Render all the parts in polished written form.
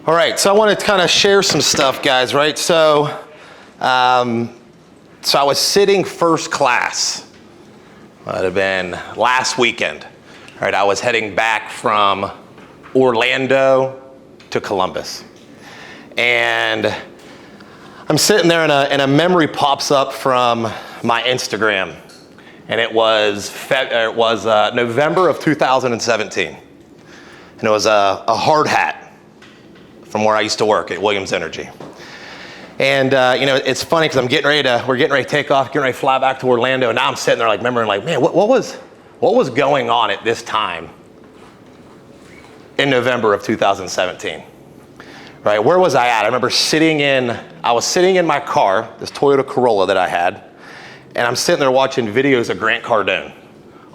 All right, so I want to kind of share some stuff, guys, right? So I was sitting first class. It would have been last weekend. All right, I was heading back from Orlando to Columbus. And I'm sitting there and a memory pops up from my Instagram. And it was November of 2017. And it was a hard hat from where I used to work at Williams Energy. And it's funny because we're getting ready to take off, getting ready to fly back to Orlando, and now I'm sitting there like remembering like, man, what was going on at this time in November of 2017? Right, where was I at? I remember I was sitting in my car, this Toyota Corolla that I had, and I'm sitting there watching videos of Grant Cardone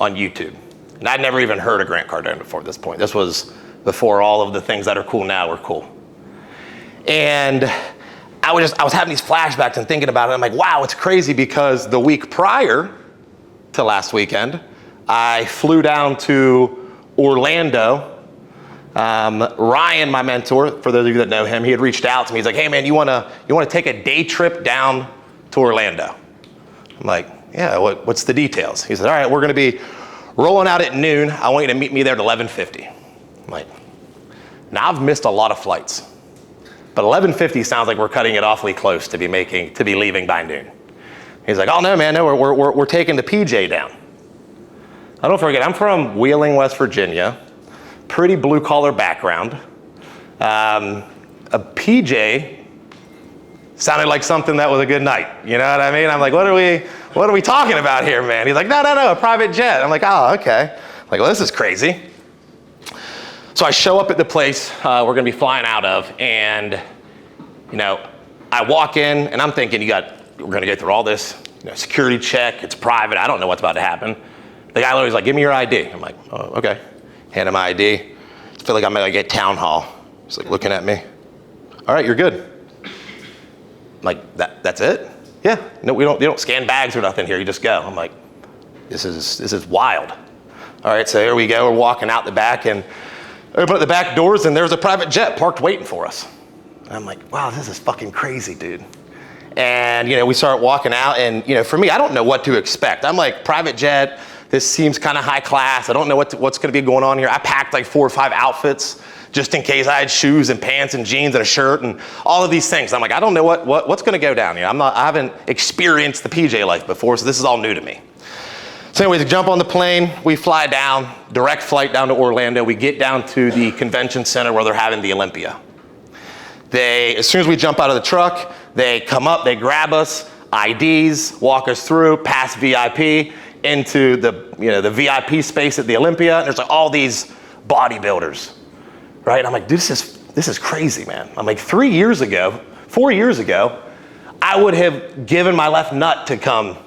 on YouTube. And I'd never even heard of Grant Cardone before this point. This was before all of the things that are cool now were cool. And I was having these flashbacks and thinking about it. I'm like, wow, it's crazy because the week prior to last weekend, I flew down to Orlando. Ryan, my mentor, for those of you that know him, he had reached out to me. He's like, hey man, you wanna take a day trip down to Orlando? I'm like, yeah, what's the details? He said, all right, we're gonna be rolling out at noon. I want you to meet me there at 11:50. I'm like, now I've missed a lot of flights. But 11:50 sounds like we're cutting it awfully close to be leaving by noon. He's like, oh no, man, no, we're taking the PJ down. I don't forget, I'm from Wheeling, West Virginia, pretty blue collar background. A PJ sounded like something that was a good night. You know what I mean? I'm like, what are we talking about here, man? He's like, no, a private jet. I'm like, oh, okay. I'm like, well, this is crazy. So I show up at the place we're gonna be flying out of, and I walk in and I'm thinking we're gonna go through all this security check, it's private, I don't know what's about to happen. The guy literally's like, give me your ID. I'm like, oh, okay. Hand him my ID. I feel like I'm at a town hall. He's like looking at me. All right, you're good. I'm like, that's it? Yeah, no, you don't scan bags or nothing here, you just go. I'm like, this is wild. All right, so here we go, we're walking out the back and open up the back doors and there's a private jet parked waiting for us. And I'm like, wow, this is fucking crazy, dude. And we start walking out and for me, I don't know what to expect. I'm like, private jet, this seems kind of high class. I don't know what's gonna be going on here. I packed like 4 or 5 outfits just in case I had shoes and pants and jeans and a shirt and all of these things. I'm like, I don't know what's gonna go down here. I haven't experienced the PJ life before, so this is all new to me. So anyways, we jump on the plane, we fly down, direct flight down to Orlando. We get down to the convention center where they're having the Olympia. As soon as we jump out of the truck, they come up, they grab us, IDs, walk us through, past VIP, into the VIP space at the Olympia. And there's like all these bodybuilders, right? I'm like, this is crazy, man. I'm like, 4 years ago, I would have given my left nut to come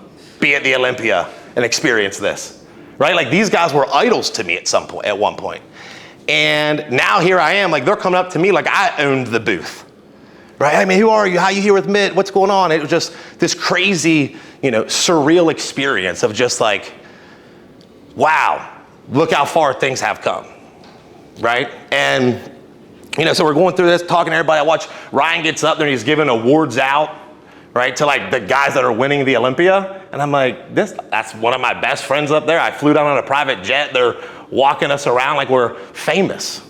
be at the Olympia and experience this, right? Like these guys were idols to me at one point. And now here I am, like they're coming up to me like I owned the booth, right? I mean, who are you? How you here with Mitt? What's going on? It was just this crazy, surreal experience of just like, wow, look how far things have come, right? And, so we're going through this, talking to everybody. I watch Ryan gets up there and he's giving awards out, right, to like the guys that are winning the Olympia. And I'm like, that's one of my best friends up there. I flew down on a private jet. They're walking us around like we're famous,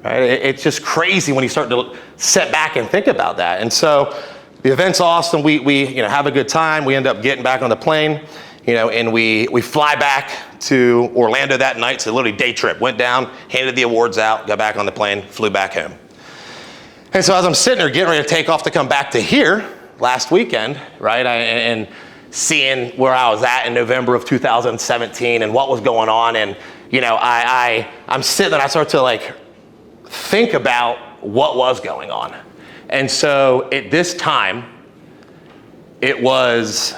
right? It's just crazy when you start to sit back and think about that. And so the event's awesome. We have a good time. We end up getting back on the plane, and we fly back to Orlando that night. So literally day trip, went down, handed the awards out, got back on the plane, flew back home. And so as I'm sitting there getting ready to take off to come back to here last weekend, right? And seeing where I was at in November of 2017 and what was going on. And, I'm sitting and I start to like think about what was going on. And so at this time, it was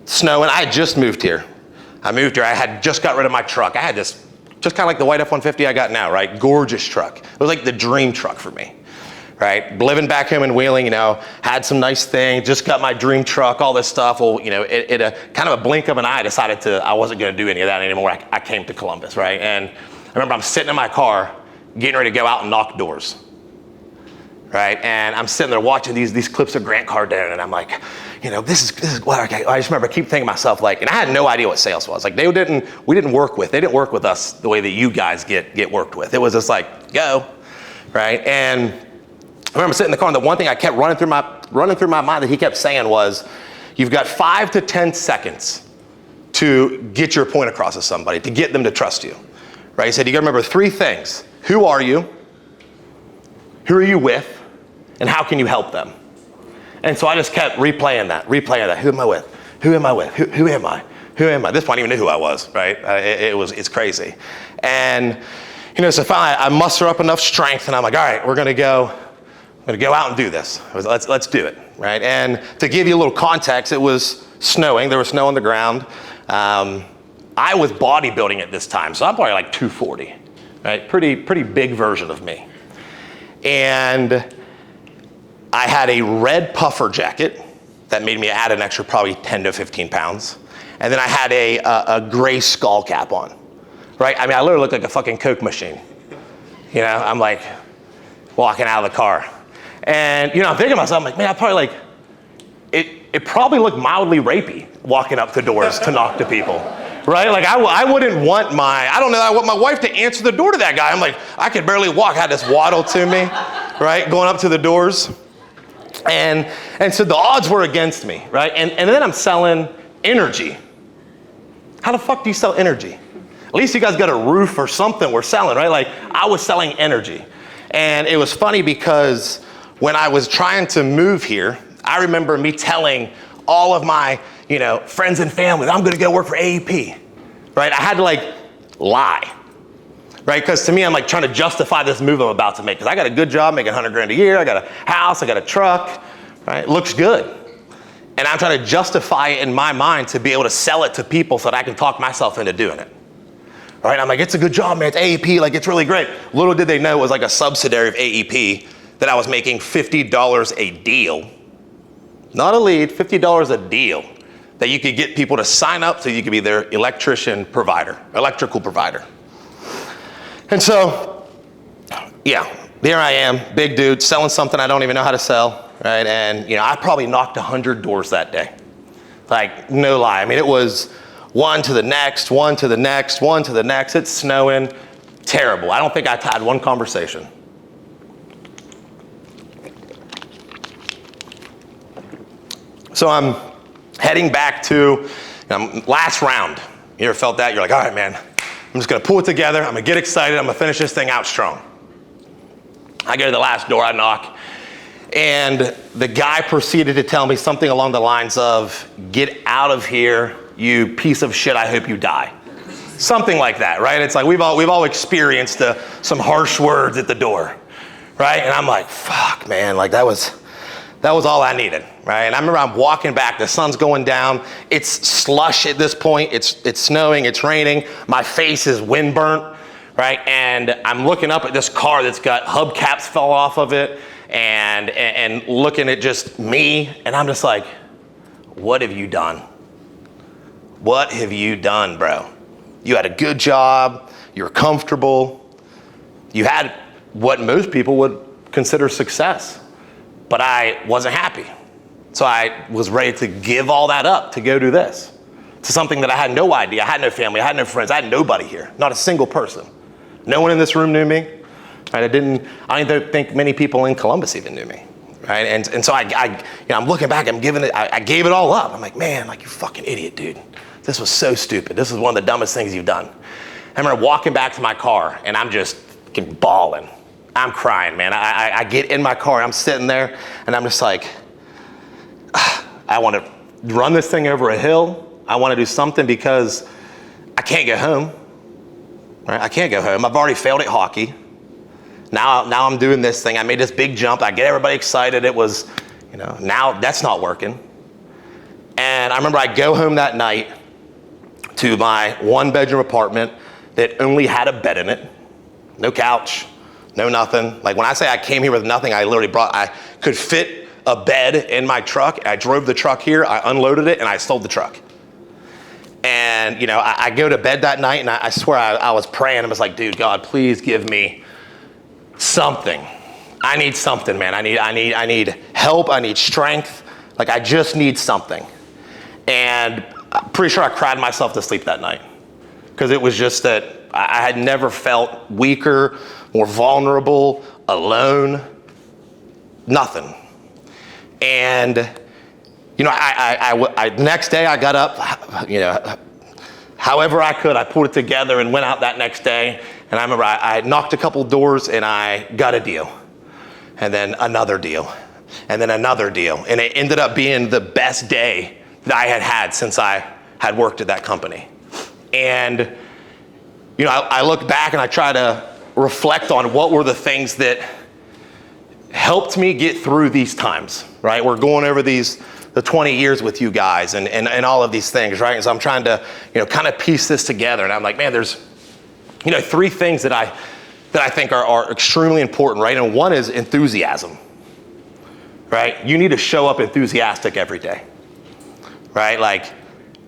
snowing. I had just moved here. I had just got rid of my truck. I had this, just kind of like the white F-150 I got now, right? Gorgeous truck. It was like the dream truck for me, right? Living back home in Wheeling, had some nice things, just got my dream truck, all this stuff. Well, kind of a blink of an eye, I wasn't gonna do any of that anymore. I came to Columbus, right? And I remember I'm sitting in my car, getting ready to go out and knock doors. right? And I'm sitting there watching these clips of Grant Cardone, and I'm like, this is what I just remember. I keep thinking to myself, like, and I had no idea what sales was. Like, they didn't work with us the way that you guys get worked with. It was just like, go, right? And I remember sitting in the car, and the one thing I kept running through my mind that he kept saying was, you've got 5 to 10 seconds to get your point across to somebody, to get them to trust you, right? He said, you gotta remember 3 things. Who are you? Who are you with? And how can you help them? And so I just kept replaying that. Who am I with? Who am I with? Who am I? Who am I? At this point, I didn't even know who I was, right? It's crazy. And, so finally I muster up enough strength, and I'm like, all right, I'm gonna go out and do this. Let's do it, right? And to give you a little context, it was snowing. There was snow on the ground. I was bodybuilding at this time, so I'm probably like 240, right? Pretty big version of me. And I had a red puffer jacket that made me add an extra probably 10 to 15 pounds. And then I had a gray skull cap on, right? I mean, I literally looked like a fucking Coke machine. I'm like walking out of the car. And, I'm thinking to myself, I'm like, man, I probably like, it probably looked mildly rapey walking up the doors to knock to people, right? Like I wouldn't want I want my wife to answer the door to that guy. I'm like, I could barely walk. I had this waddle to me, right? Going up to the doors. And so the odds were against me, right? And then I'm selling energy. How the fuck do you sell energy? At least you guys got a roof or something we're selling, right? Like I was selling energy. And it was funny because when I was trying to move here, I remember me telling all of my, friends and family, I'm gonna go work for AEP, right? I had to like lie, right? Because to me, I'm like trying to justify this move I'm about to make. Because I got a good job, making $100,000 a year. I got a house, I got a truck, right? It looks good. And I'm trying to justify it in my mind to be able to sell it to people so that I can talk myself into doing it, right? I'm like, it's a good job, man. It's AEP, like it's really great. Little did they know it was like a subsidiary of AEP that I was making $50 a deal. Not a lead, $50 a deal that you could get people to sign up so you could be their electrical provider. And so, yeah, there I am, big dude, selling something I don't even know how to sell, right? And, I probably knocked 100 doors that day. Like, no lie. I mean, it was one to the next, one to the next, one to the next. It's snowing, terrible. I don't think I had one conversation. So I'm heading back to last round. You ever felt that? You're like, all right, man, I'm just gonna pull it together. I'm gonna get excited. I'm gonna finish this thing out strong. I go to the last door, I knock, and the guy proceeded to tell me something along the lines of, get out of here, you piece of shit, I hope you die. Something like that, right? It's like we've all experienced some harsh words at the door, right? And I'm like, fuck, man, like that was all I needed, right? And I remember I'm walking back, the sun's going down, it's slush at this point, it's snowing, it's raining, my face is wind burnt, right? And I'm looking up at this car that's got hubcaps fell off of it, and looking at just me, and I'm just like, what have you done? What have you done, bro? You had a good job, you were comfortable, you had what most people would consider success. But I wasn't happy. So I was ready to give all that up to go do this. To something that I had no idea. I had no family, I had no friends, I had nobody here. Not a single person. No one in this room knew me. Right? I don't think many people in Columbus even knew me. Right? And so I'm looking back, I gave it all up. I'm like, man, like you fucking idiot, dude. This was so stupid. This is one of the dumbest things you've done. I remember walking back to my car and I'm just fucking bawling. I'm crying, man. I get in my car, I'm sitting there, and I'm just like, I want to run this thing over a hill. I want to do something because I can't go home. Right? I can't go home. I've already failed at hockey. Now I'm doing this thing. I made this big jump. I get everybody excited. It was, now that's not working. And I remember I go home that night to my 1-bedroom apartment that only had a bed in it, no couch. No nothing. Like when I say I came here with nothing, I could fit a bed in my truck. I drove the truck here, I unloaded it, and I sold the truck. And, I go to bed that night, and I swear I was praying. I was like, dude, God, please give me something. I need something, man. I need help. I need strength. Like, I just need something. And I'm pretty sure I cried myself to sleep that night, because it was just that I had never felt weaker, more vulnerable, alone, nothing. And, I next day I got up, however I could, I pulled it together and went out that next day. And I remember I knocked a couple doors and I got a deal. And then another deal. And then another deal. And it ended up being the best day that I had had since I had worked at that company. And, I look back and I try to reflect on what were the things that helped me get through these times, right? We're going over the 20 years with you guys and all of these things, right? And so I'm trying to, kind of piece this together. And I'm like, man, there's, three things that I think are extremely important, right? And one is enthusiasm, right? You need to show up enthusiastic every day, right? Like,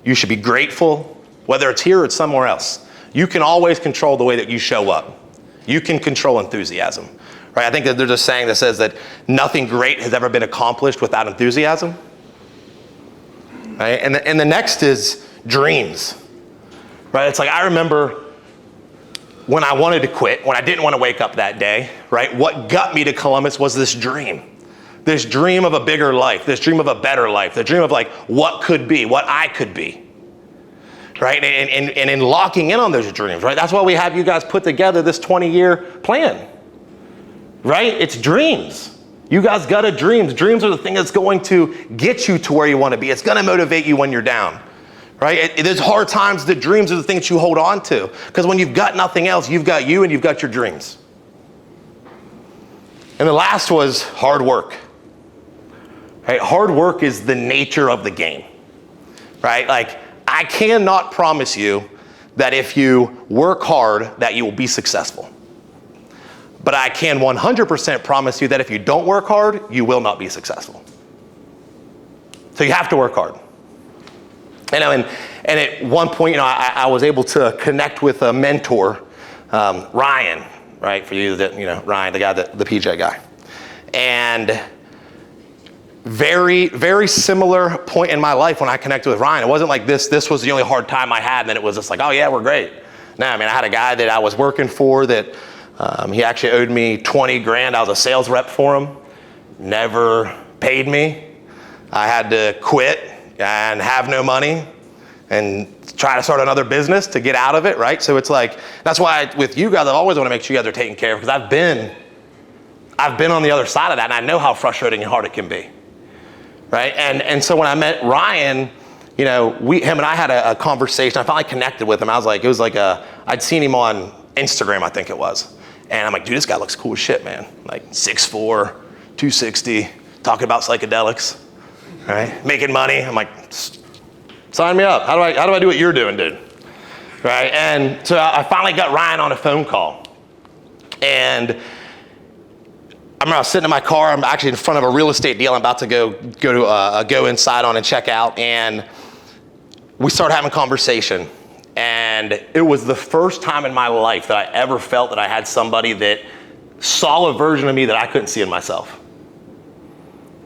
you should be grateful, whether it's here or it's somewhere else. You can always control the way that you show up. You can control enthusiasm, right? I think that there's a saying that says that nothing great has ever been accomplished without enthusiasm, right? And the next is dreams, right? It's like, I remember when I wanted to quit, when I didn't want to wake up that day, right? What got me to Columbus was this dream of a bigger life, this dream of a better life, the dream of like what could be, what I could be, right? And in locking in on those dreams, right? That's why we have you guys put together this 20-year plan, right? It's dreams. You guys got a dreams. Dreams are the thing that's going to get you to where you want to be. It's going to motivate you when you're down. Right? There's hard times. The dreams are the things you hold on to. Because when you've got nothing else, you've got you and you've got your dreams. And the last was hard work. Right? Hard work is the nature of the game. Right? Like, I cannot promise you that if you work hard that you will be successful. But I can 100% promise you that if you don't work hard, you will not be successful. So you have to work hard. And at one point, I was able to connect with a mentor, Ryan, right? For you, Ryan, the guy, the PJ guy. And very, very similar point in my life when I connected with Ryan. It wasn't like this was the only hard time I had, and then it was just like, oh yeah, we're great. No, I had a guy that I was working for that he actually owed me $20,000. I was a sales rep for him. Never paid me. I had to quit and have no money and try to start another business to get out of it, right? So it's like, that's why with you guys, I always want to make sure you guys are taken care of, because I've been on the other side of that, and I know how frustrating and hard it can be, right? And so when I met Ryan, him and I had a conversation. I finally connected with him. I'd seen him on Instagram, I think it was. And I'm like, dude, this guy looks cool as shit, man. Like 6'4", 260, talking about psychedelics. Right? Making money. I'm like, sign me up. How do I do what you're doing, dude? Right? And so I finally got Ryan on a phone call. And I remember I was sitting in my car. I'm actually in front of a real estate deal I'm about to go inside on and check out. And we started having a conversation. And it was the first time in my life that I ever felt that I had somebody that saw a version of me that I couldn't see in myself.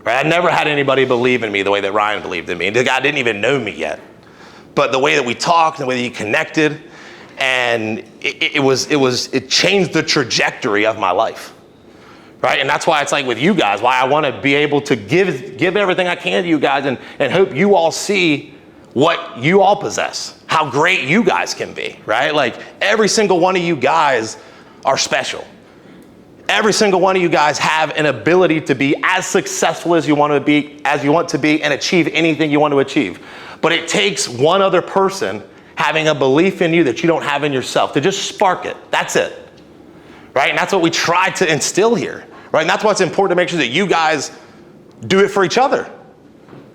Right? I never had anybody believe in me the way that Ryan believed in me. And the guy didn't even know me yet. But the way that we talked, the way that he connected, and it changed the trajectory of my life. Right? And that's why it's like with you guys, why I want to be able to give everything I can to you guys and hope you all see what you all possess, how great you guys can be, right? Like, every single one of you guys are special. Every single one of you guys have an ability to be as successful as you want to be and achieve anything you want to achieve. But it takes one other person having a belief in you that you don't have in yourself to just spark it. That's it. Right? And that's what we try to instill here. Right? And that's why it's important to make sure that you guys do it for each other.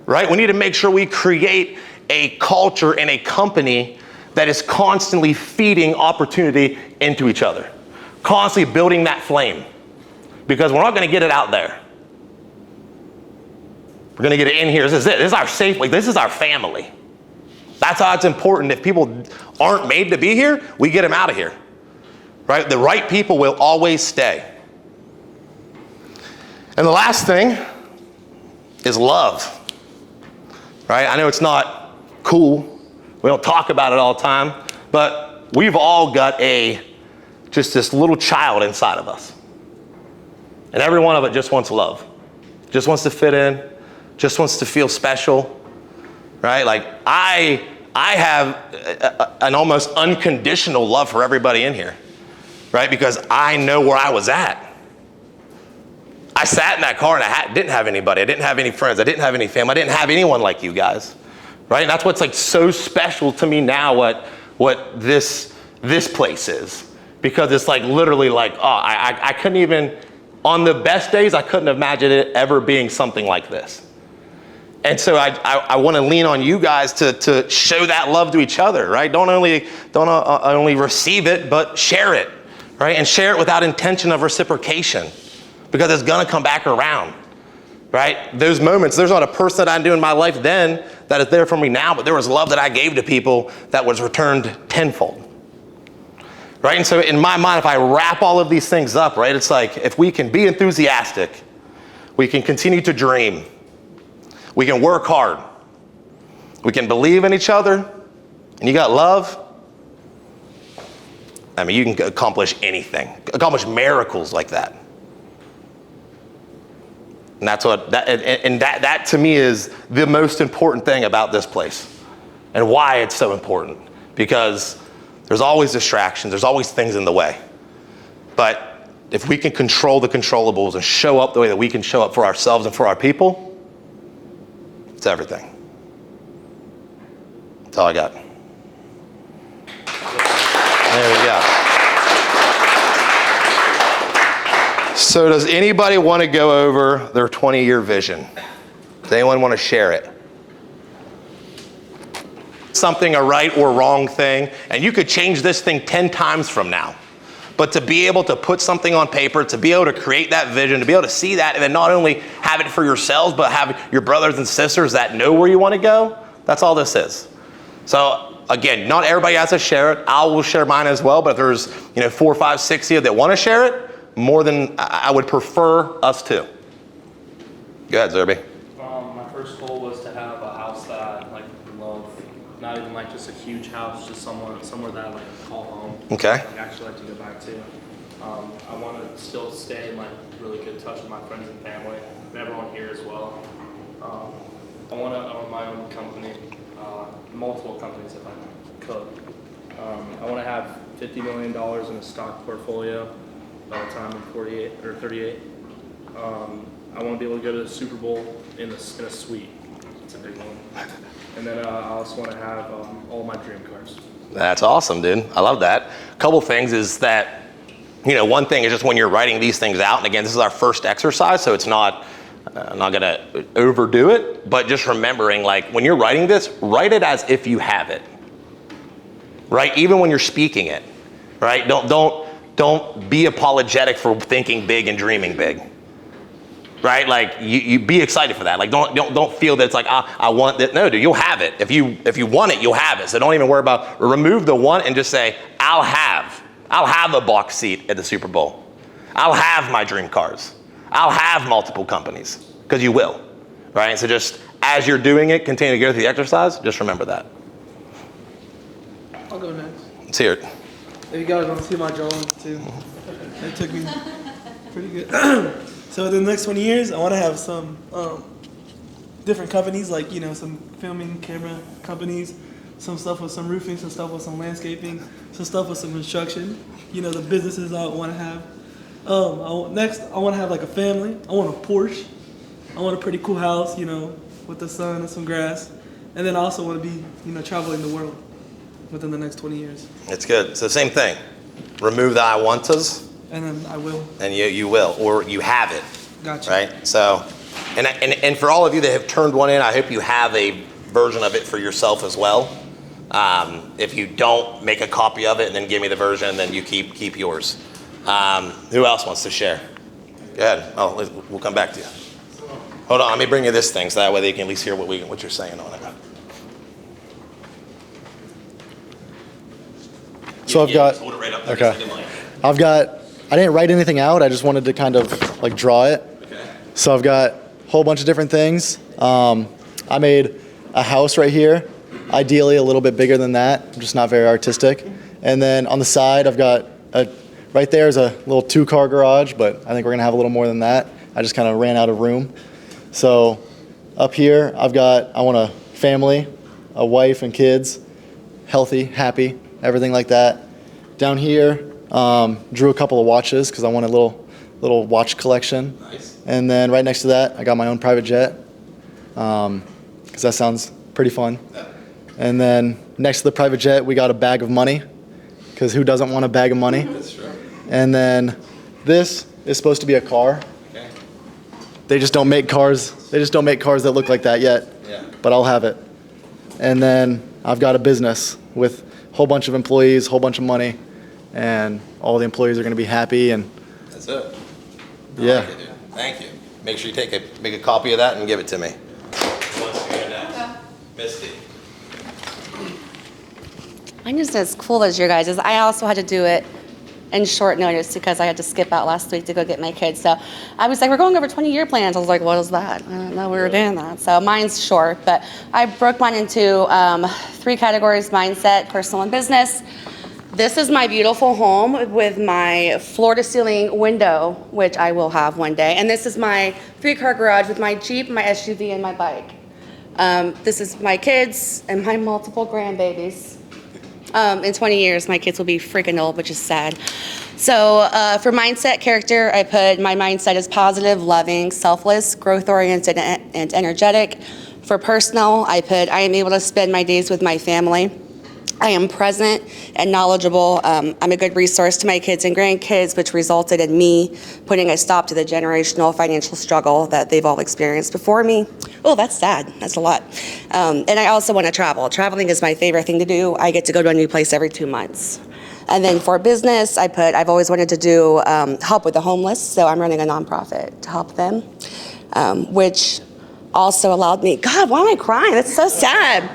Right? We need to make sure we create a culture and a company that is constantly feeding opportunity into each other. Constantly building that flame, because we're not going to get it out there. We're going to get it in here. This is it. This is our safe. Like, this is our family. That's how it's important. If people aren't made to be here, we get them out of here. Right? The right people will always stay. And the last thing is love, right? I know it's not cool. We don't talk about it all the time, but we've all got just this little child inside of us. And every one of it just wants love, just wants to fit in, just wants to feel special, right? Like I have an almost unconditional love for everybody in here, right? Because I know where I was at. I sat in that car and I didn't have anybody. I didn't have any friends. I didn't have any family. I didn't have anyone like you guys, right? And that's what's like so special to me now, what this place is. Because it's like literally like, I couldn't even, on the best days, I couldn't imagine it ever being something like this. And so I want to lean on you guys to show that love to each other, right? Don't only receive it, but share it, right? And share it without intention of reciprocation, because it's going to come back around, right? Those moments, there's not a person that I knew in my life then that is there for me now, but there was love that I gave to people that was returned tenfold, right? And so in my mind, if I wrap all of these things up, right, it's like if we can be enthusiastic, we can continue to dream, we can work hard, we can believe in each other, and you got love, I mean, you can accomplish anything, accomplish miracles like that. And that's that to me is the most important thing about this place and why it's so important, because there's always distractions, there's always things in the way. But if we can control the controllables and show up the way that we can show up for ourselves and for our people, it's everything. That's all I got. There we go. So does anybody want to go over their 20-year vision? Does anyone want to share it? Something a right or wrong thing, and you could change this thing 10 times from now. But to be able to put something on paper, to be able to create that vision, to be able to see that, and then not only have it for yourselves, but have your brothers and sisters that know where you want to go, that's all this is. So again, not everybody has to share it. I will share mine as well, but if there's 4, 5, 6 of you that want to share it, more than I would prefer us to. Go ahead, Zerby. My first goal was to have a house that I love, not even just a huge house, just somewhere that I call home. Okay. I actually like to go back to. I want to still stay in really good touch with my friends and family, and everyone here as well. I want to own my own company, multiple companies if I could. I want to have $50 million in a stock portfolio by the time I'm 48 or 38. I want to be able to go to the Super Bowl in a suite. It's a big one. And then I also want to have all my dream cars. That's awesome, dude. I love that. A couple things is that, one thing is just when you're writing these things out, and again, this is our first exercise, so it's not, I'm not gonna overdo it, but just remembering, when you're writing this, write it as if you have it, right? Even when you're speaking it, right? Don't be apologetic for thinking big and dreaming big, right? You be excited for that. Don't feel that it's I want that. No, dude, you'll have it. If you want it, you'll have it. So don't even worry about, remove the want and just say, I'll have a box seat at the Super Bowl. I'll have my dream cars. I'll have multiple companies, because you will, right? And so just as you're doing it, continue to go through the exercise, just remember that. I'll go next. Let's hear it. If you guys want to see my drawings too, it took me pretty good. So the next 20 years, I want to have some different companies, some filming camera companies, some stuff with some roofing, some stuff with some landscaping, some stuff with some construction. The businesses I want to have. Next, I want to have a family. I want a Porsche. I want a pretty cool house, with the sun and some grass. And then I also want to be, traveling the world within the next 20 years. It's good. So same thing. Remove the I want-tos. And then I will. And you will, or you have it. Gotcha. Right? So, and for all of you that have turned one in, I hope you have a version of it for yourself as well. If you don't, make a copy of it and then give me the version, then you keep yours. Who else wants to share? Go ahead. We'll come back to you. Hold on, let me bring you this thing so that way they can at least hear what you're saying on it. So I've got, hold it right up there. okay. I didn't write anything out. I just wanted to kind of draw it. Okay. So I've got a whole bunch of different things. I made a house right here, ideally a little bit bigger than that. I'm just not very artistic. And then on the side, I've got right there is a little 2-car garage, but I think we're gonna have a little more than that. I just kind of ran out of room. So up here, I want a family, a wife and kids, healthy, happy, everything like that. Down here, drew a couple of watches because I want a little watch collection. Nice. And then right next to that, I got my own private jet because that sounds pretty fun. And then next to the private jet, we got a bag of money because who doesn't want a bag of money? That's true. And then this is supposed to be a car. Okay. They just don't make cars. They just don't make cars that look like that yet. Yeah. But I'll have it. And then I've got a business with a whole bunch of employees, a whole bunch of money, and all the employees are going to be happy. And That's it. yeah. Like it, dude. Thank you. Make sure you make a copy of that and give it to me. Once again, Misty. Mine isn't as cool as your guys'. I also had to do it in short notice because I had to skip out last week to go get my kids. So I was like, we're going over 20-year plans. I was like, what is that? I didn't know we were doing that. So mine's short, but I broke mine into 3 categories: mindset, personal, and business. This is my beautiful home with my floor-to-ceiling window, which I will have one day. And this is my 3-car garage with my Jeep, my SUV, and my bike. This is my kids and my multiple grandbabies. In 20 years, my kids will be freaking old, which is sad. So for mindset, character, I put my mindset is positive, loving, selfless, growth-oriented, and energetic. For personal, I put I am able to spend my days with my family. I am present and knowledgeable. I'm a good resource to my kids and grandkids, which resulted in me putting a stop to the generational financial struggle that they've all experienced before me. Oh, that's sad. That's a lot. And I also want to travel. Traveling is my favorite thing to do. I get to go to a new place every 2 months. And then for business, I've always wanted to do help with the homeless, so I'm running a nonprofit to help them, which also allowed me, God, why am I crying? That's so sad.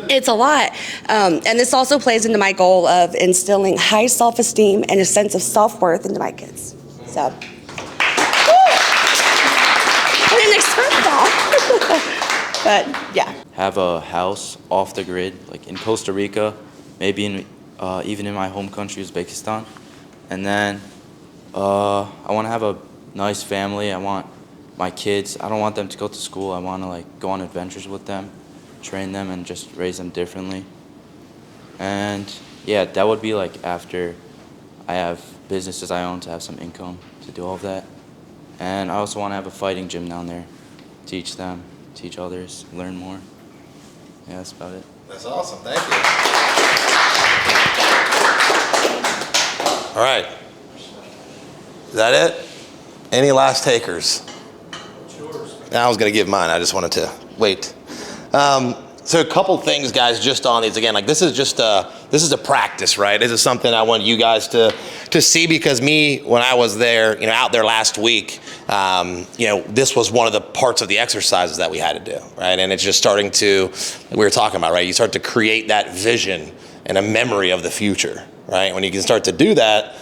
It's a lot. And this also plays into my goal of instilling high self-esteem and a sense of self-worth into my kids. So, I didn't expect that. But yeah. Have a house off the grid, like in Costa Rica, maybe even in my home country, Uzbekistan. And then I want to have a nice family. I want my kids, I don't want them to go to school. I want to like go on adventures with them, train them, and just raise them differently. And yeah, that would be like after I have businesses I own to have some income to do all of that. And I also want to have a fighting gym down there, teach them, teach others, learn more. Yeah, that's about it. That's awesome. Thank you. All right. Is that it? Any last takers? I was going to give mine. I just wanted to wait. So a couple things, guys, just on these. Again, like this is a practice, right? This is something I want you guys to see, because when I was there, out there last week, this was one of the parts of the exercises that we had to do, right? And it's just starting to, we were talking about, right? You start to create that vision and a memory of the future, right? When you can start to do that,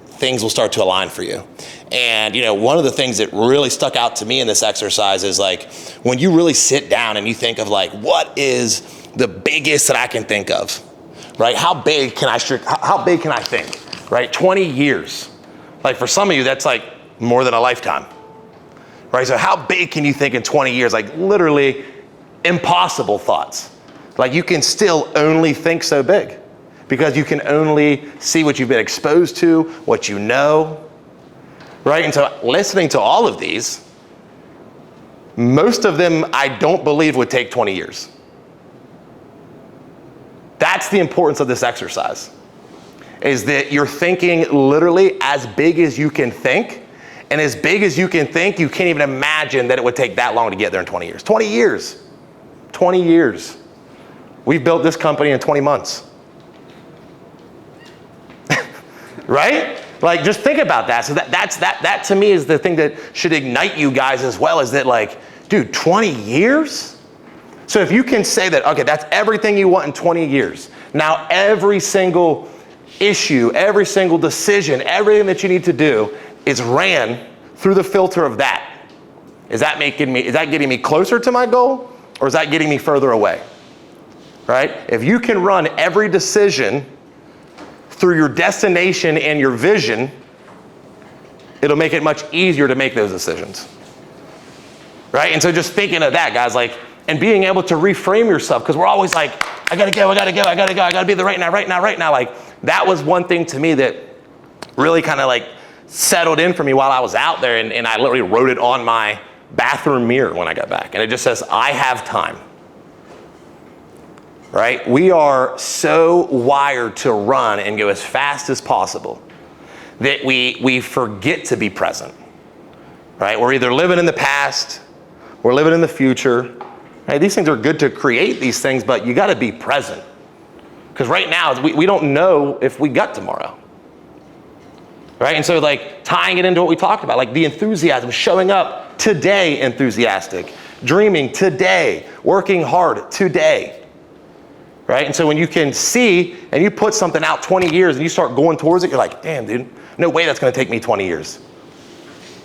things will start to align for you. And one of the things that really stuck out to me in this exercise is like when you really sit down and you think of like, what is the biggest that I can think of, right? How big can I think, right? 20 years. Like for some of you, that's like more than a lifetime, right? So how big can you think in 20 years? Like literally impossible thoughts. Like you can still only think so big, because you can only see what you've been exposed to, what you know, right? And so listening to all of these, most of them I don't believe would take 20 years. That's the importance of this exercise, is that you're thinking literally as big as you can think, and as big as you can think, you can't even imagine that it would take that long to get there in 20 years. 20 years. 20 years. We've built this company in 20 months. Right? Like, just think about that. So that to me is the thing that should ignite you guys as well, is that like, dude, 20 years? So if you can say that, okay, that's everything you want in 20 years. Now every single issue, every single decision, everything that you need to do is ran through the filter of that. Is that getting me closer to my goal, or is that getting me further away? Right? If you can run every decision through your destination and your vision, it'll make it much easier to make those decisions. Right? And so just thinking of that, guys, like, and being able to reframe yourself, because we're always like, I gotta go, I gotta be the right now. Like, that was one thing to me that really kind of like settled in for me while I was out there, and I literally wrote it on my bathroom mirror when I got back. And it just says, I have time. Right? We are so wired to run and go as fast as possible that we forget to be present. Right? We're either living in the past, we're living in the future. Right? These things are good to create these things, but you got to be present. Because right now, we don't know if we got tomorrow. Right? And so like tying it into what we talked about, like the enthusiasm, showing up today enthusiastic, dreaming today, working hard today. Right? And so when you can see and you put something out 20 years and you start going towards it, you're like, damn, dude, no way that's going to take me 20 years.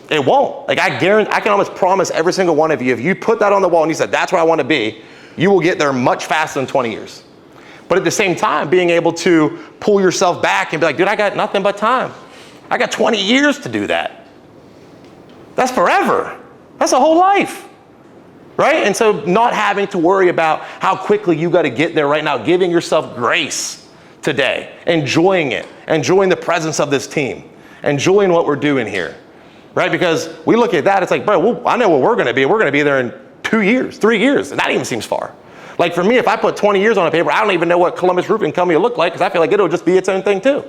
It won't. Like, I guarantee, I can almost promise every single one of you, if you put that on the wall and you said, that's where I want to be, you will get there much faster than 20 years. But at the same time, being able to pull yourself back and be like, dude, I got nothing but time. I got 20 years to do that. That's forever. That's a whole life. Right? And so not having to worry about how quickly you got to get there right now, giving yourself grace today, enjoying it, enjoying the presence of this team, enjoying what we're doing here. Right? Because we look at that, it's like, bro, well, I know where we're going to be. We're going to be there in 2 years, 3 years. And that even seems far. Like for me, if I put 20 years on a paper, I don't even know what Columbus Roofing Company will look like, because I feel like it'll just be its own thing too.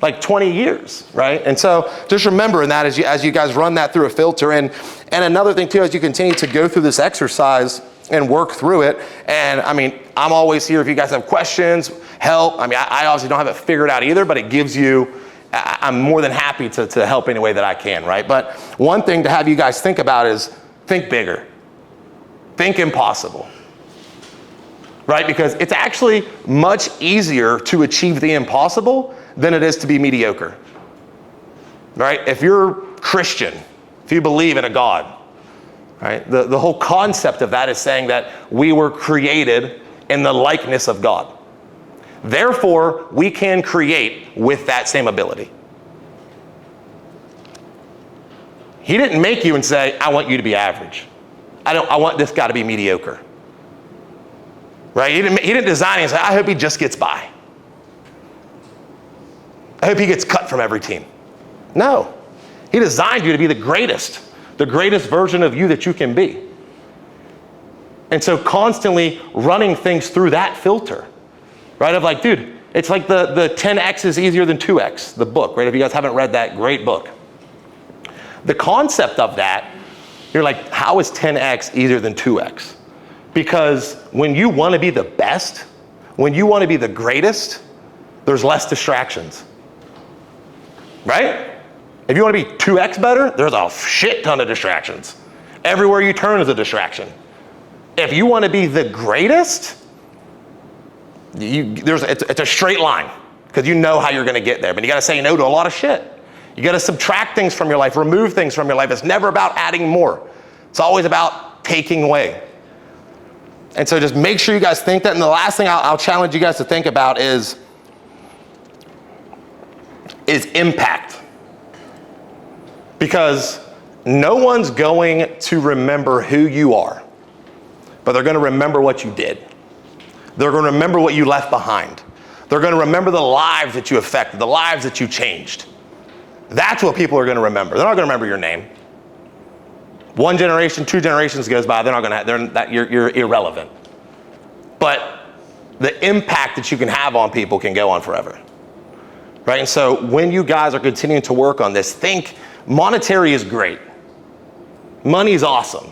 Like 20 years, right? And so just remembering that as you guys run that through a filter. And another thing too, as you continue to go through this exercise and work through it. And I mean, I'm always here if you guys have questions, help. I mean, I obviously don't have it figured out either, but it gives you, I'm more than happy to help any way that I can, right? But one thing to have you guys think about is think bigger. Think impossible. Right? Because it's actually much easier to achieve the impossible than it is to be mediocre. Right? If you're Christian, if you believe in a God, right? The whole concept of that is saying that we were created in the likeness of God. Therefore, we can create with that same ability. He didn't make you and say, I want you to be average. I want this guy to be mediocre. Right? He didn't design it and say, I hope he just gets by. I hope he gets cut from every team. No. He designed you to be the greatest version of you that you can be. And so constantly running things through that filter, right? Of like, dude, it's like the 10X is easier than 2X, the book, right? If you guys haven't read that, great book. The concept of that, you're like, how is 10X easier than 2X? Because when you want to be the best, when you want to be the greatest, there's less distractions. Right? If you want to be 2X better, there's a shit ton of distractions. Everywhere you turn is a distraction. If you want to be the greatest, it's a straight line, because you know how you're going to get there. But you got to say no to a lot of shit. You got to subtract things from your life, remove things from your life. It's never about adding more. It's always about taking away. And so just make sure you guys think that. And the last thing I'll challenge you guys to think about is impact. Because no one's going to remember who you are, but they're going to remember what you did. They're going to remember what you left behind. They're going to remember the lives that you affected, the lives that you changed. That's what people are going to remember. They're not going to remember your name. 1 generation, 2 generations goes by, you're irrelevant. But the impact that you can have on people can go on forever. Right? And so when you guys are continuing to work on this, think monetary is great. Money is awesome.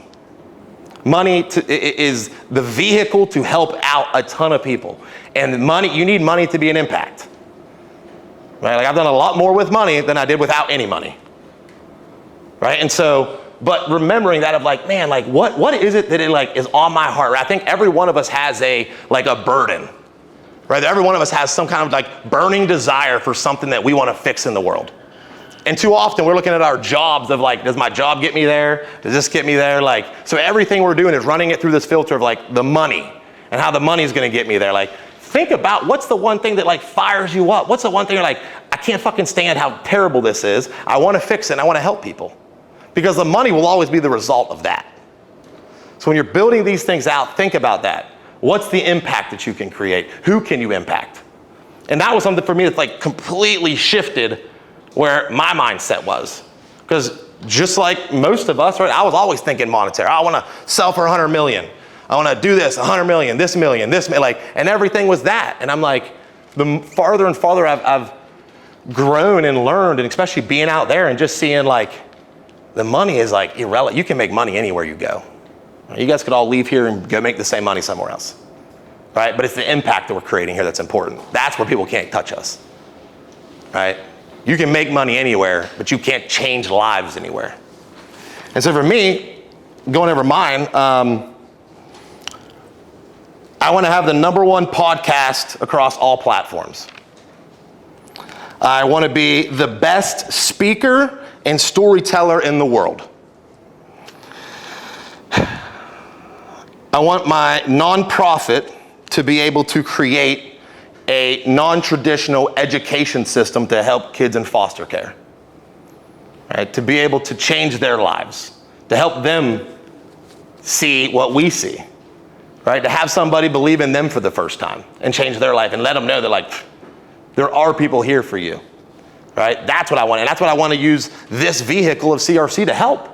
Money is the vehicle to help out a ton of people. And you need money to be an impact. Right? Like, I've done a lot more with money than I did without any money. Right? And so, but remembering that of like, man, like what is it that is on my heart? Right? I think every one of us has a burden. Right? Every one of us has some kind of burning desire for something that we want to fix in the world. And too often we're looking at our jobs of like, does my job get me there? Does this get me there? Like, so everything we're doing is running it through this filter of like the money and how the money is going to get me there. Like, think about what's the one thing that like fires you up? What's the one thing you're like, I can't fucking stand how terrible this is. I want to fix it and I want to help people. Because the money will always be the result of that. So when you're building these things out, think about that. What's the impact that you can create? Who can you impact? And that was something for me that's like completely shifted where my mindset was. Because just like most of us, right, I was always thinking monetary. I want to sell for 100 million. I want to do this, 100 million, this million, like, and everything was that. And I'm like, the farther and farther I've grown and learned, and especially being out there and just seeing like, the money is like irrelevant. You can make money anywhere you go. You guys could all leave here and go make the same money somewhere else, right? But it's the impact that we're creating here that's important. That's where people can't touch us, right? You can make money anywhere, but you can't change lives anywhere. And so for me, going over mine, I want to have the #1 podcast across all platforms. I want to be the best speaker and storyteller in the world. I want my nonprofit to be able to create a non-traditional education system to help kids in foster care, right? To be able to change their lives, to help them see what we see, right? To have somebody believe in them for the first time and change their life and let them know that like, there are people here for you, right? That's what I want. And that's what I want to use this vehicle of CRC to help,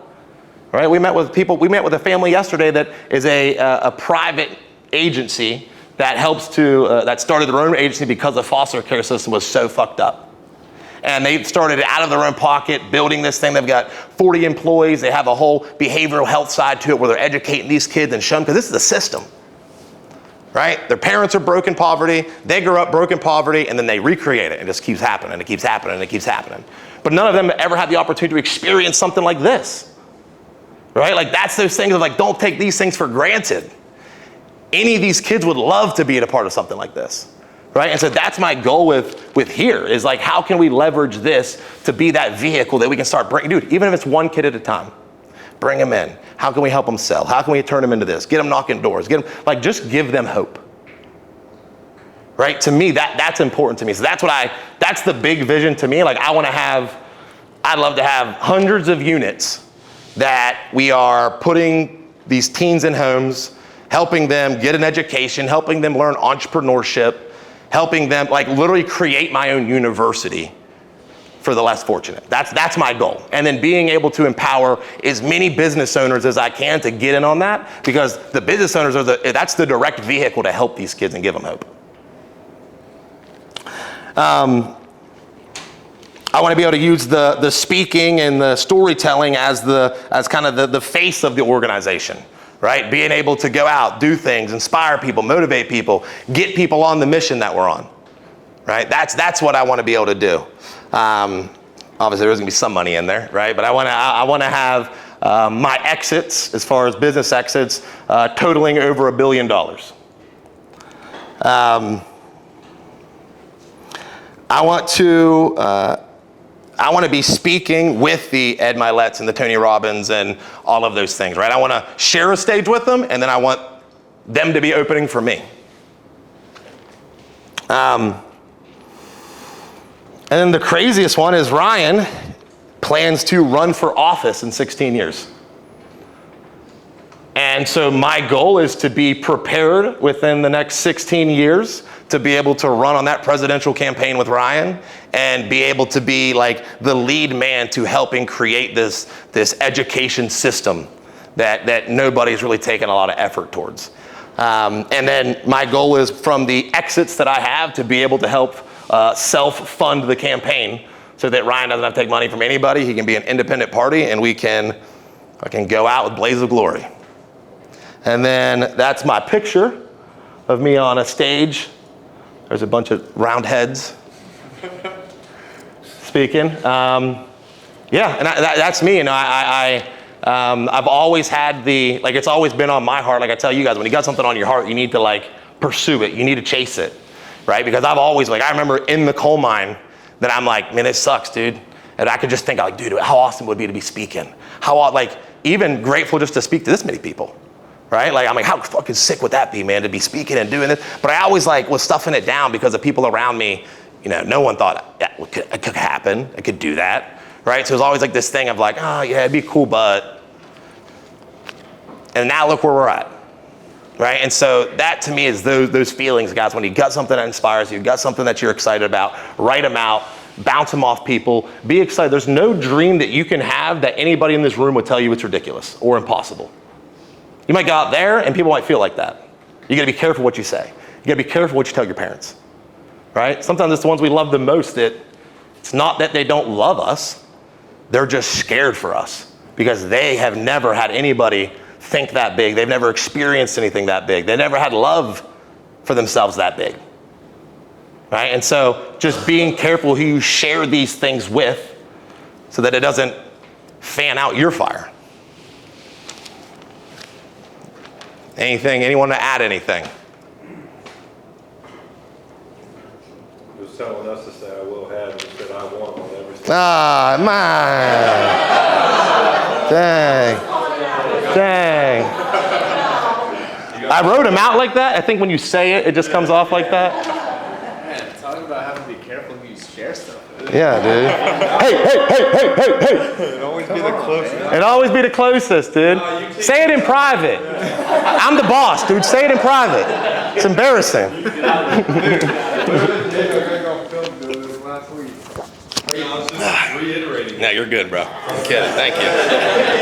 right? We met with a family yesterday that is a private agency that helps to, that started their own agency because the foster care system was so fucked up. And they started out of their own pocket, building this thing. They've got 40 employees. They have a whole behavioral health side to it where they're educating these kids and showing, because this is a system, right? Their parents are broken poverty. They grew up broken poverty, and then they recreate it. And it just keeps happening, and it keeps happening, and it keeps happening. But none of them ever had the opportunity to experience something like this, right? Like that's those things of like, don't take these things for granted. Any of these kids would love to be a part of something like this, right? And so that's my goal with here is like, how can we leverage this to be that vehicle that we can start bringing, dude, even if it's one kid at a time, bring them in. How can we help them sell? How can we turn them into this? Get them knocking doors, just give them hope, right? To me, that's important to me. So that's the big vision to me. Like I'd love to have hundreds of units that we are putting these teens in homes, helping them get an education, helping them learn entrepreneurship, helping them like literally create my own university for the less fortunate. That's my goal. And then being able to empower as many business owners as I can to get in on that, because the business owners that's the direct vehicle to help these kids and give them hope. I want to be able to use the speaking and the storytelling as kind of the face of the organization. Right? Being able to go out, do things, inspire people, motivate people, get people on the mission that we're on. Right? That's what I want to be able to do. Obviously, there's gonna be some money in there, right? But I want to have my exits, as far as business exits, totaling over $1 billion. I want to be speaking with the Ed Miletts and the Tony Robbins and all of those things, right? I want to share a stage with them, and then I want them to be opening for me. And then the craziest one is Ryan plans to run for office in 16 years. And so my goal is to be prepared within the next 16 years to be able to run on that presidential campaign with Ryan and be able to be like the lead man to helping create this education system that nobody's really taken a lot of effort towards. And then my goal is from the exits that I have to be able to help self-fund the campaign so that Ryan doesn't have to take money from anybody. He can be an independent party, and I can go out with blaze of glory. And then that's my picture of me on a stage. There's a bunch of round heads speaking. And that's me. And I've always had it's always been on my heart. Like I tell you guys, when you got something on your heart, you need to like pursue it. You need to chase it, right? Because I've always I remember in the coal mine that I'm like, man, it sucks, dude. And I could just think, like, dude, how awesome would it be to be speaking? Like, even grateful just to speak to this many people, right? Like, I'm like, how fucking sick would that be, man, to be speaking and doing this? But I always, like, was stuffing it down because the people around me, you know, no one thought, yeah, it could happen. I could do that, right? So it was always like this thing of like, oh, yeah, it'd be cool, but. And now look where we're at, right? And so that to me is those feelings, guys, when you got something that inspires you, got something that you're excited about, write them out, bounce them off people, be excited. There's no dream that you can have that anybody in this room would tell you it's ridiculous or impossible. You might go out there and people might feel like that. You gotta be careful what you say. You gotta be careful what you tell your parents, right? Sometimes it's the ones we love the most that it's not that they don't love us, they're just scared for us because they have never had anybody think that big. They've never experienced anything that big. They never had love for themselves that big, right? And so just being careful who you share these things with so that it doesn't fan out your fire. Anyone to add anything? He was telling us to say, I will have, and said, I want on everything. Ah, man. Dang. I wrote them out like that. I think when you say it, it just comes off like that. Man, talking about having to be careful who you share stuff with. Yeah, dude. Hey. It'd always be the closest. It'd always be the closest, dude. Say it in private. I'm the boss, dude. Say it in private. It's embarrassing. I was just reiterating. No, you're good, bro. I'm kidding. Thank you.